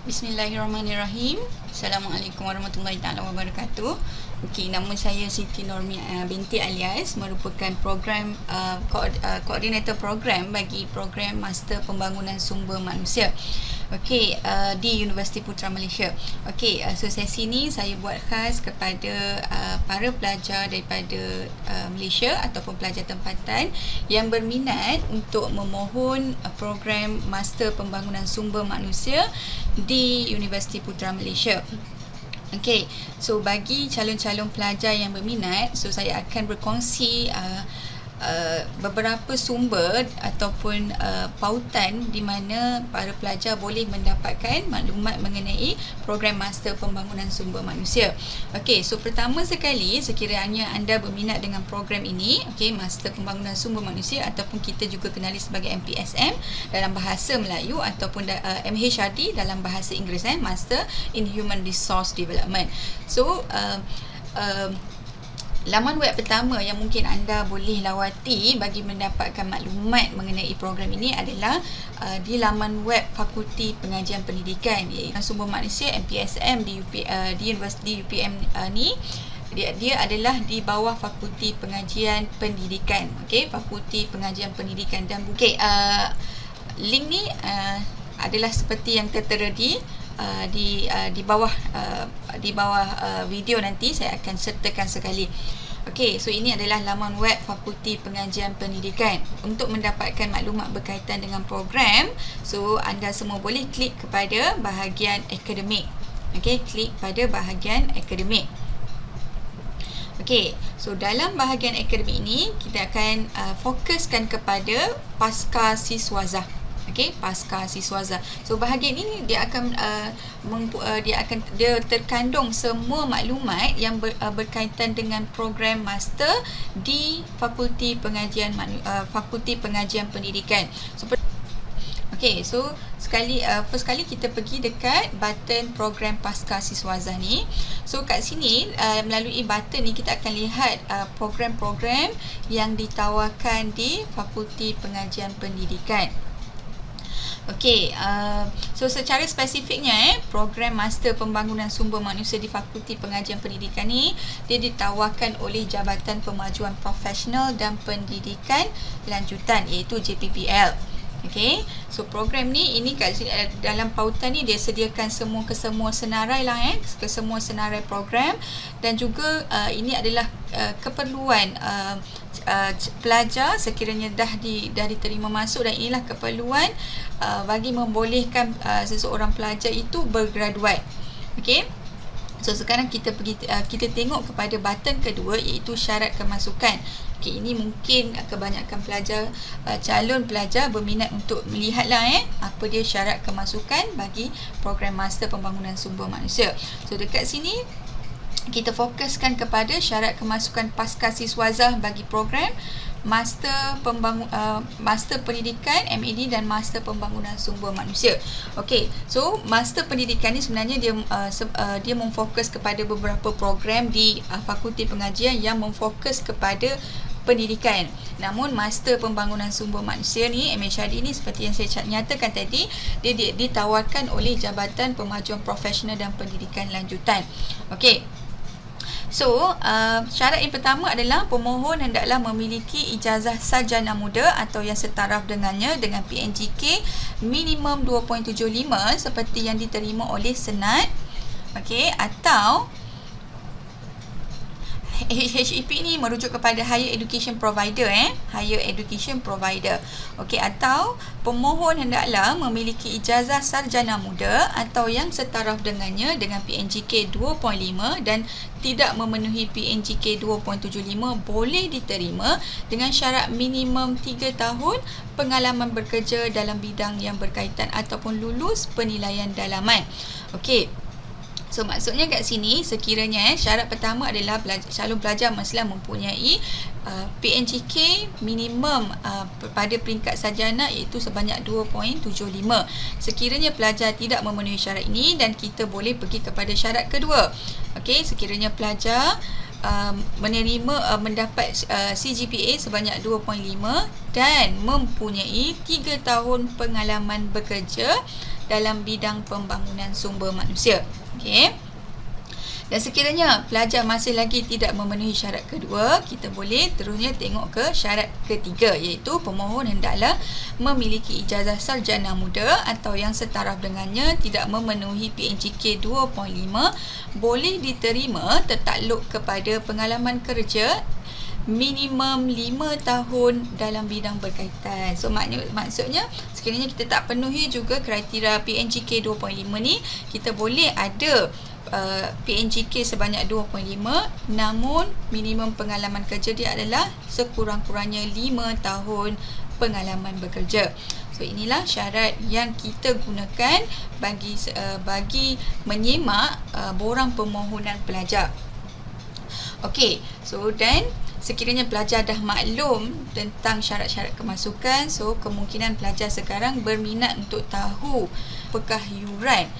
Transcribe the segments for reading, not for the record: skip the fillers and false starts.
Bismillahirrahmanirrahim. Assalamualaikum warahmatullahi taala wabarakatuh. Okey, nama saya Siti Normi binti Alias, merupakan koordinator program bagi program Master Pembangunan Sumber Manusia. Okey, di Universiti Putra Malaysia. Okey, so sesi ni saya buat khas kepada para pelajar daripada Malaysia ataupun pelajar tempatan yang berminat untuk memohon program Master Pembangunan Sumber Manusia di Universiti Putra Malaysia. Okey, so bagi calon-calon pelajar yang berminat, so saya akan berkongsi beberapa sumber ataupun pautan di mana para pelajar boleh mendapatkan maklumat mengenai program Master Pembangunan Sumber Manusia. Okey, so pertama sekali, sekiranya anda berminat dengan program ini, okey, Master Pembangunan Sumber Manusia ataupun kita juga kenali sebagai MPSM dalam bahasa Melayu ataupun MHRD dalam bahasa Inggeris, Master in Human Resource Development. So laman web pertama yang mungkin anda boleh lawati bagi mendapatkan maklumat mengenai program ini adalah di laman web Fakulti Pengajian Pendidikan, iaitu Sumber Manusia MPSM di Universiti UPM ni. Dia adalah di bawah Fakulti Pengajian Pendidikan. Okey, Fakulti Pengajian Pendidikan dan link ni adalah seperti yang tertera di bawah video nanti saya akan sertakan sekali. Okey, so ini adalah laman web Fakulti Pengajian Pendidikan. Untuk mendapatkan maklumat berkaitan dengan program, so anda semua boleh klik kepada bahagian akademik. Okey, klik pada bahagian akademik. Okey, so dalam bahagian akademik ini kita akan fokuskan kepada pasca siswazah. Okey, pasca siswazah. So bahagian ini dia akan dia terkandung semua maklumat yang berkaitan dengan program master di Fakulti Pengajian Pendidikan. Okey, so first kali kita pergi dekat button program pasca siswazah ni. So kat sini melalui button ni kita akan lihat program-program yang ditawarkan di Fakulti Pengajian Pendidikan. Okey, so secara spesifiknya program Master Pembangunan Sumber Manusia di Fakulti Pengajian Pendidikan ni dia ditawarkan oleh Jabatan Pemajuan Profesional dan Pendidikan Lanjutan, iaitu JPPL. Okey, so program ni kat sini dalam pautan ni dia sediakan ke semua senarai lah, ke semua senarai program, dan juga ini adalah keperluan pelajar sekiranya dah diterima masuk, dan inilah keperluan bagi membolehkan seseorang pelajar itu bergraduat. Okey, so sekarang kita tengok kepada button kedua, iaitu syarat kemasukan. Okey, ini mungkin kebanyakan pelajar calon pelajar berminat untuk melihatlah apa dia syarat kemasukan bagi program Master Pembangunan Sumber Manusia. So dekat sini kita fokuskan kepada syarat kemasukan pasca siswazah bagi program Master Pendidikan MAD dan Master Pembangunan Sumber Manusia. Okey, so Master Pendidikan ni sebenarnya dia memfokus kepada beberapa program di Fakulti Pengajian yang memfokus kepada pendidikan. Namun Master Pembangunan Sumber Manusia ni, MHRD ni, seperti yang saya nyatakan tadi, dia ditawarkan oleh Jabatan Pemajuan Profesional dan Pendidikan Lanjutan. Okey, so syarat yang pertama adalah pemohon hendaklah memiliki ijazah sarjana muda atau yang setaraf dengannya dengan PNGK minimum 2.75 seperti yang diterima oleh Senat. Okey, atau HEP ni merujuk kepada Higher Education Provider, Higher Education Provider. Okey, atau pemohon hendaklah memiliki ijazah sarjana muda atau yang setaraf dengannya dengan PNGK 2.5 dan tidak memenuhi PNGK 2.75 boleh diterima dengan syarat minimum 3 tahun pengalaman bekerja dalam bidang yang berkaitan ataupun lulus penilaian dalaman. Okey, so maksudnya kat sini sekiranya syarat pertama adalah calon pelajar mestilah mempunyai PNGK minimum pada peringkat sarjana, iaitu sebanyak 2.75. Sekiranya pelajar tidak memenuhi syarat ini, dan kita boleh pergi kepada syarat kedua. Okey, sekiranya pelajar mendapat CGPA sebanyak 2.5 dan mempunyai 3 tahun pengalaman bekerja dalam bidang pembangunan sumber manusia. Okey. Dan sekiranya pelajar masih lagi tidak memenuhi syarat kedua, kita boleh terusnya tengok ke syarat ketiga, iaitu pemohon hendaklah memiliki ijazah sarjana muda atau yang setaraf dengannya, tidak memenuhi PNJK 2.5, boleh diterima tertakluk kepada pengalaman kerja minimum 5 tahun dalam bidang berkaitan. So maksudnya sekiranya kita tak penuhi juga kriteria PNJK 2.5 ni, kita boleh ada PNJK sebanyak 2.5, namun minimum pengalaman kerja dia adalah sekurang-kurangnya 5 tahun pengalaman bekerja. So inilah syarat yang kita gunakan bagi menyemak borang permohonan pelajar. Okey, so dan sekiranya pelajar dah maklum tentang syarat-syarat kemasukan, so kemungkinan pelajar sekarang berminat untuk tahu apakah yuran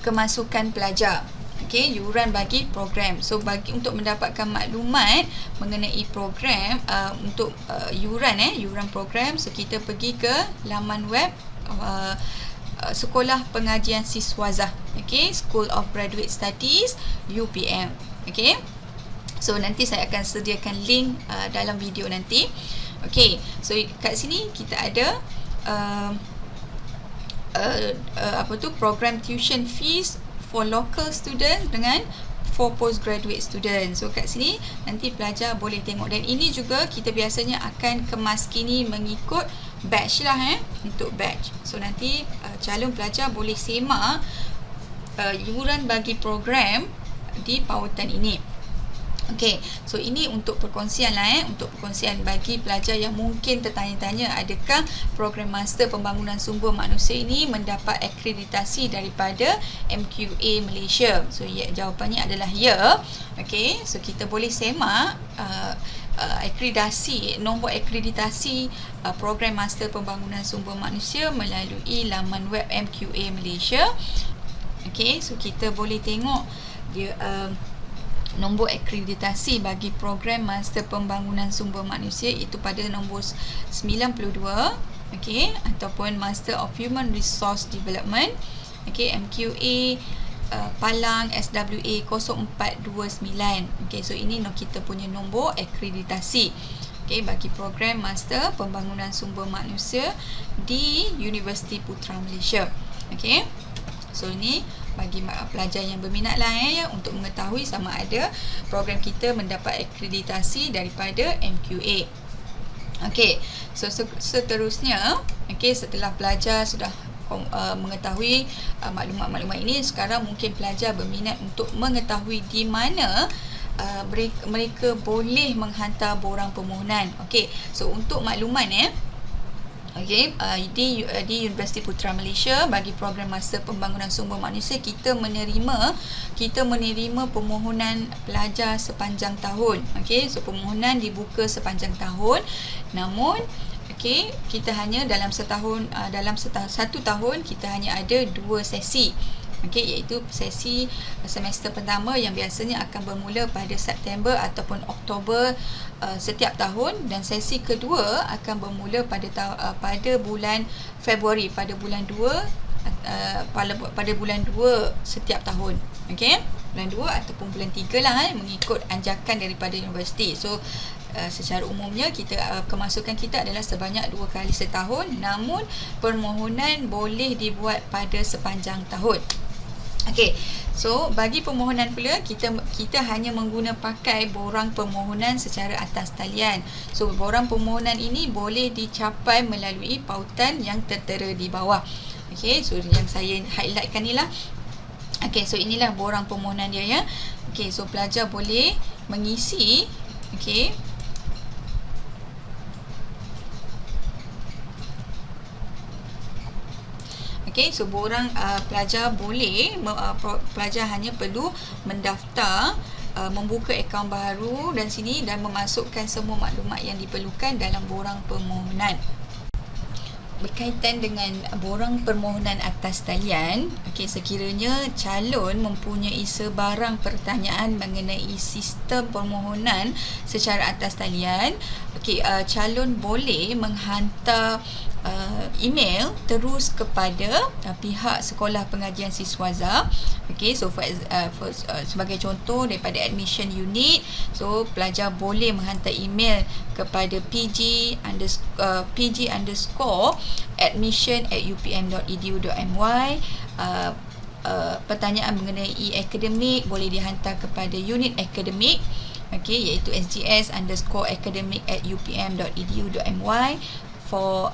kemasukan pelajar. Okey, yuran bagi program. So untuk mendapatkan maklumat mengenai program untuk yuran program, so kita pergi ke laman web Sekolah Pengajian Siswazah, okey, School of Graduate Studies UPM. Okey. So nanti saya akan sediakan link dalam video nanti. Okey. So kat sini kita ada program tuition fees for local students dengan for postgraduate students. So kat sini nanti pelajar boleh tengok, dan ini juga kita biasanya akan kemaskini mengikut batch lah untuk batch. So nanti calon pelajar boleh semak yuran bagi program di pautan ini. Okey, so ini untuk perkongsian lah untuk perkongsian bagi pelajar yang mungkin tertanya-tanya adakah program Master Pembangunan Sumber Manusia ini mendapat akreditasi daripada MQA Malaysia. So jawapannya adalah ya. Okey, so kita boleh semak nombor akreditasi program Master Pembangunan Sumber Manusia melalui laman web MQA Malaysia. Okey, so kita boleh tengok dia nombor akreditasi bagi program Master Pembangunan Sumber Manusia itu pada nombor 92, okey, ataupun Master of Human Resource Development, okey, MQA Palang SWA 0429. Okey, so ini kita punya nombor akreditasi, okey, bagi program Master Pembangunan Sumber Manusia di Universiti Putra Malaysia. Okey, so ini bagi pelajar yang berminat lah untuk mengetahui sama ada program kita mendapat akreditasi daripada MQA. Okey, so seterusnya, okey, setelah pelajar sudah mengetahui maklumat-maklumat ini, sekarang mungkin pelajar berminat untuk mengetahui di mana mereka boleh menghantar borang permohonan. Okey, so untuk makluman okey, di Universiti Putra Malaysia bagi program Master Pembangunan Sumber Manusia kita menerima permohonan pelajar sepanjang tahun. Okey, so permohonan dibuka sepanjang tahun. Namun okey, kita hanya dalam satu tahun kita hanya ada 2 sesi. Okey, iaitu sesi semester pertama yang biasanya akan bermula pada September ataupun Oktober setiap tahun, dan sesi kedua akan bermula pada bulan Februari, pada bulan 2 setiap tahun. Okey, bulan 2 ataupun bulan 3 lah mengikut anjakan daripada universiti. So secara umumnya kemasukan kita adalah sebanyak 2 kali setahun, namun permohonan boleh dibuat pada sepanjang tahun. Okey, so bagi permohonan pula kita hanya pakai borang permohonan secara atas talian. So borang permohonan ini boleh dicapai melalui pautan yang tertera di bawah. Okey, so yang saya highlightkan ni lah. Okey, so inilah borang permohonan dia ya. Okey, so pelajar boleh mengisi, okey, okey, so borang pelajar boleh pelajar hanya perlu mendaftar, membuka akaun baru dan memasukkan semua maklumat yang diperlukan dalam borang permohonan. Berkaitan dengan borang permohonan atas talian, okey, sekiranya calon mempunyai sebarang pertanyaan mengenai sistem permohonan secara atas talian, okey, calon boleh menghantar email terus kepada pihak Sekolah Pengajian Siswaza. Okay, so sebagai contoh daripada admission unit, so pelajar boleh menghantar email kepada pg_admission@upm.edu.my. Pertanyaan mengenai akademik boleh dihantar kepada unit akademik, iaitu sgs_academic@upm.edu.my. For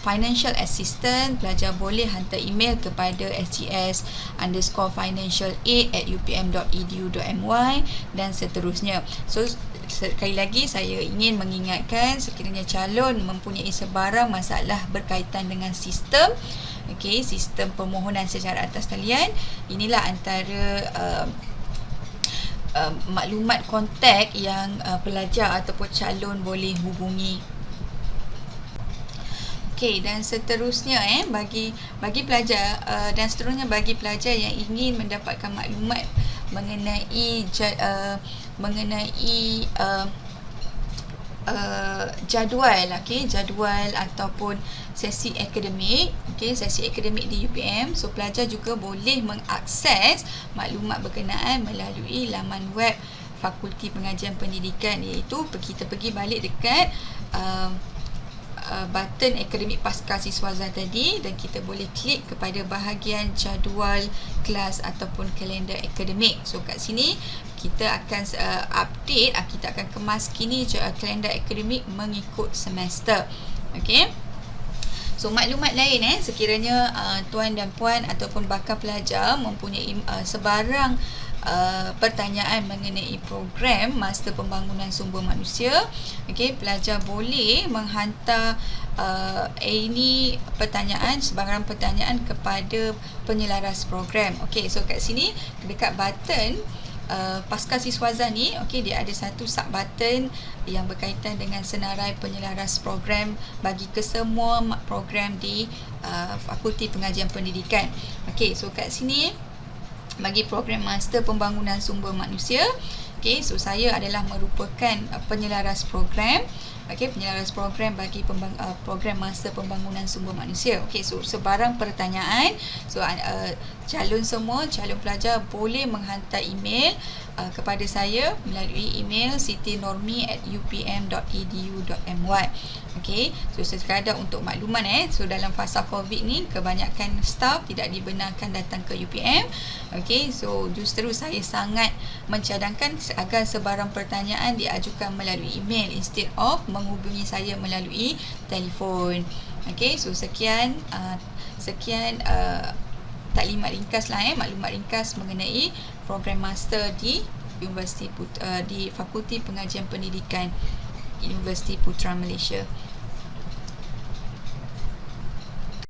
financial assistance, pelajar boleh hantar email kepada sgs_financialaid@upm.edu.my dan seterusnya. So sekali lagi saya ingin mengingatkan, sekiranya calon mempunyai sebarang masalah berkaitan dengan sistem, sistem permohonan secara atas talian, inilah antara maklumat kontak yang pelajar ataupun calon boleh hubungi. Dan seterusnya bagi pelajar dan seterusnya bagi pelajar yang ingin mendapatkan maklumat mengenai jadual ataupun sesi akademik, sesi akademik di UPM. So pelajar juga boleh mengakses maklumat berkenaan melalui laman web Fakulti Pengajian Pendidikan, iaitu kita pergi balik dekat button akademik pasca siswaza tadi dan kita boleh klik kepada bahagian jadual kelas ataupun kalender akademik. So kat sini kita akan update, kita akan kemas kini kalender akademik mengikut semester. So maklumat lain sekiranya tuan dan puan ataupun bakal pelajar mempunyai sebarang pertanyaan mengenai program Master Pembangunan Sumber Manusia, pelajar boleh menghantar ini sebarang pertanyaan kepada penyelaras program. So kat sini dekat button pasca siswaza ni, dia ada satu sub button yang berkaitan dengan senarai penyelaras program bagi kesemua program di Fakulti Pengajian Pendidikan. So kat sini bagi program Master Pembangunan Sumber Manusia, so saya adalah merupakan penyelaras program, penyelaras program bagi program Master Pembangunan Sumber Manusia. So sebarang pertanyaan, so calon pelajar boleh menghantar email kepada saya melalui email sitinormi@upm.edu.my. So sekadar untuk makluman, so dalam fasa COVID ni kebanyakan staff tidak dibenarkan datang ke UPM. So justru saya sangat mencadangkan agar sebarang pertanyaan diajukan melalui email instead of menghubungi saya melalui telefon. So sekian taklimat ringkas maklumat ringkas mengenai program master di Fakulti Pengajian Pendidikan Universiti Putra Malaysia.